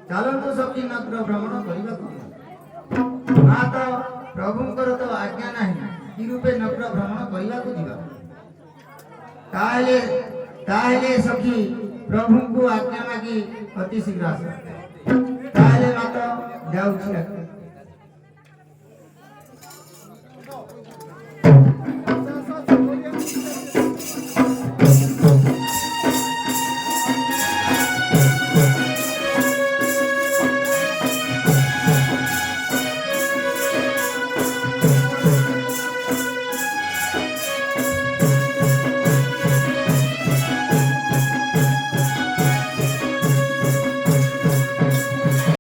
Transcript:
चलतु सखी नगर भ्रमण करने तो प्रभुंकर तो आज्ञा ना कि रूपे नगर भ्रमण करने ताहले सखी प्रभु को आज्ञा मागी अति शीघ्र आस ताहले माता जाऊँ।